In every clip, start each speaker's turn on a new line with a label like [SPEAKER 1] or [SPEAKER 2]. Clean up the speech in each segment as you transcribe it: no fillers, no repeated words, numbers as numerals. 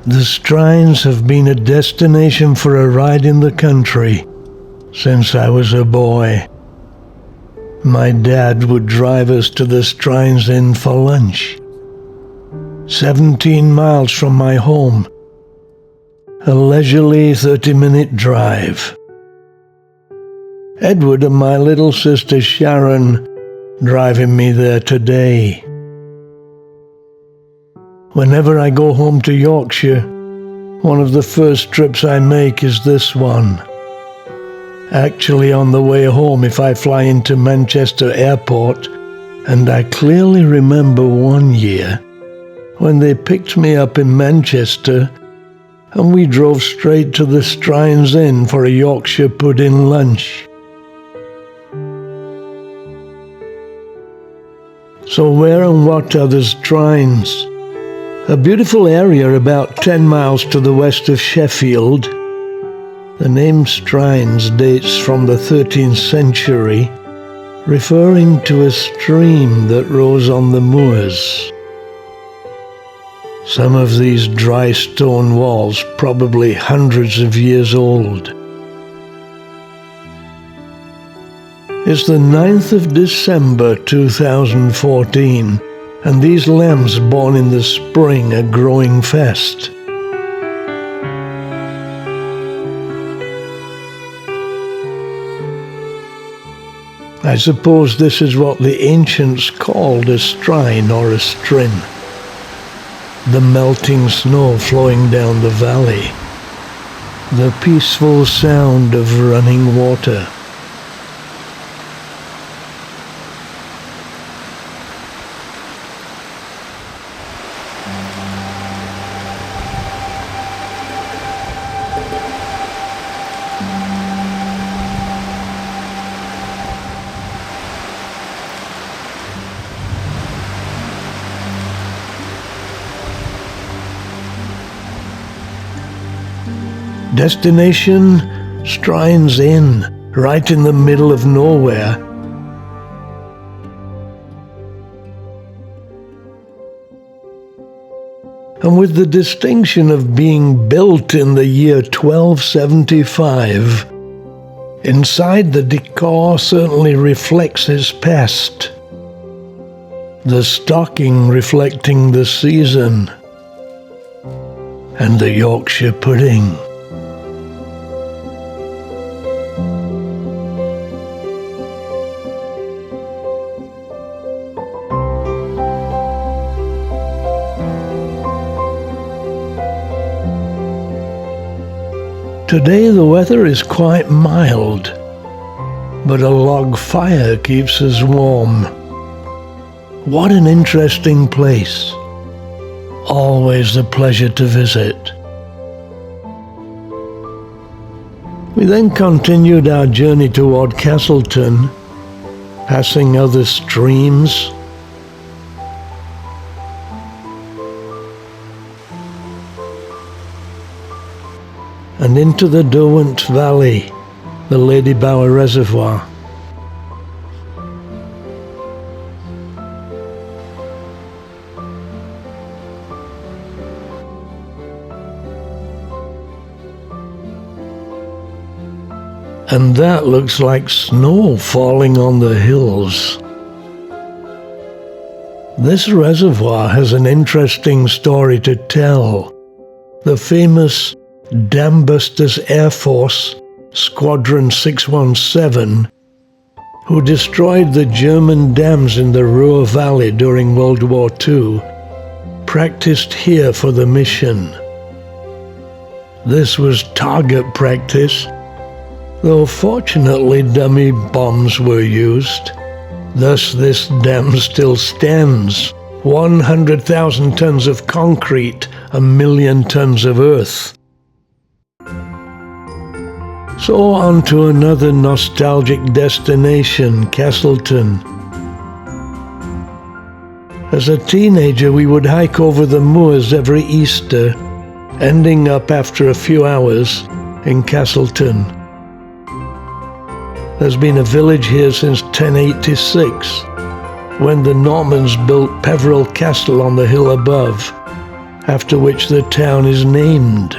[SPEAKER 1] The Strines have been a destination for a ride in the country since I was a boy. My dad would drive us to the Strines Inn for lunch. 17 miles from my home. A leisurely 30-minute drive. Edward and my little sister Sharon driving me there today. Whenever I go home to Yorkshire, one of the first trips I make is this one. Actually, on the way home if I fly into Manchester Airport, and I clearly remember one year when they picked me up in Manchester and we drove straight to the Strines Inn for a Yorkshire pudding lunch. So where and what are the Strines? A beautiful area about 10 miles to the west of Sheffield. The name Strines dates from the 13th century, referring to a stream that rose on the moors. Some of these dry stone walls probably hundreds of years old. It's the 9th of December 2014, and these lambs born in the spring are growing fast. I suppose this is what the ancients called a strine or a strin. The melting snow flowing down the valley. The peaceful sound of running water. Destination, Strines Inn, right in the middle of nowhere. And with the distinction of being built in the year 1275, inside the decor certainly reflects its past. The stocking reflecting the season, and the Yorkshire pudding. Today the weather is quite mild, but a log fire keeps us warm. What an interesting place. Always a pleasure to visit. We then continued our journey toward Castleton, passing other streams, and into the Derwent Valley, the Ladybower Reservoir. And that looks like snow falling on the hills. This reservoir has an interesting story to tell. The famous Dambusters Air Force Squadron 617, who destroyed the German dams in the Ruhr Valley during World War II, practiced here for the mission. This was target practice, though fortunately dummy bombs were used. Thus this dam still stands. 100,000 tons of concrete, 1 million tons of earth. So on to another nostalgic destination, Castleton. As a teenager, we would hike over the moors every Easter, ending up after a few hours in Castleton. There's been a village here since 1086, when the Normans built Peveril Castle on the hill above, after which the town is named.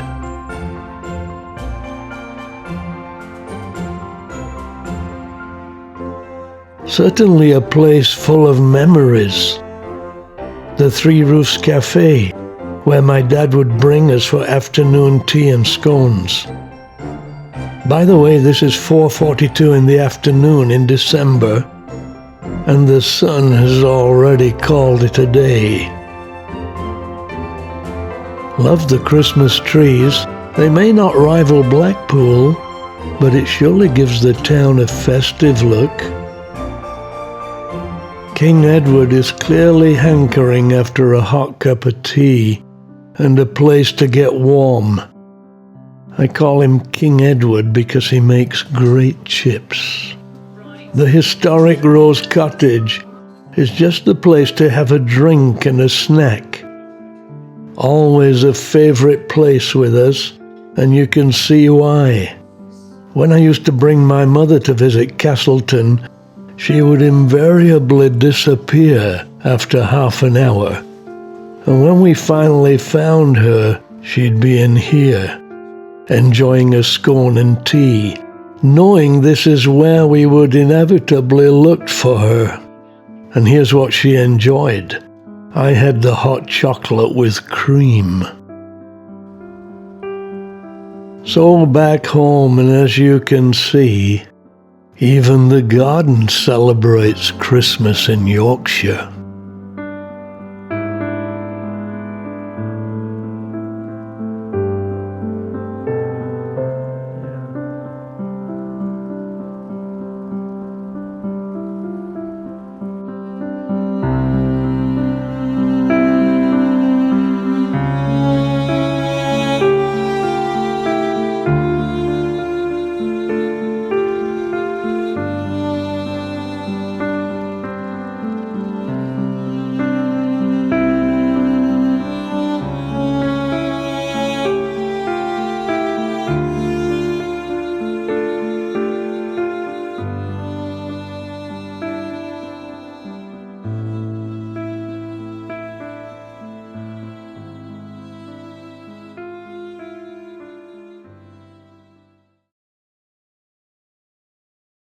[SPEAKER 1] Certainly a place full of memories. The Three Roofs Cafe, where my dad would bring us for afternoon tea and scones. By the way, this is 4:42 in the afternoon in December, and the sun has already called it a day. Love the Christmas trees. They may not rival Blackpool, but it surely gives the town a festive look. King Edward is clearly hankering after a hot cup of tea and a place to get warm. I call him King Edward because he makes great chips. The historic Rose Cottage is just the place to have a drink and a snack. Always a favorite place with us, and you can see why. When I used to bring my mother to visit Castleton, she would invariably disappear after half an hour. And when we finally found her, she'd be in here, enjoying a scone and tea, knowing this is where we would inevitably look for her. And here's what she enjoyed. I had the hot chocolate with cream. So back home, and as you can see, even the garden celebrates Christmas in Yorkshire.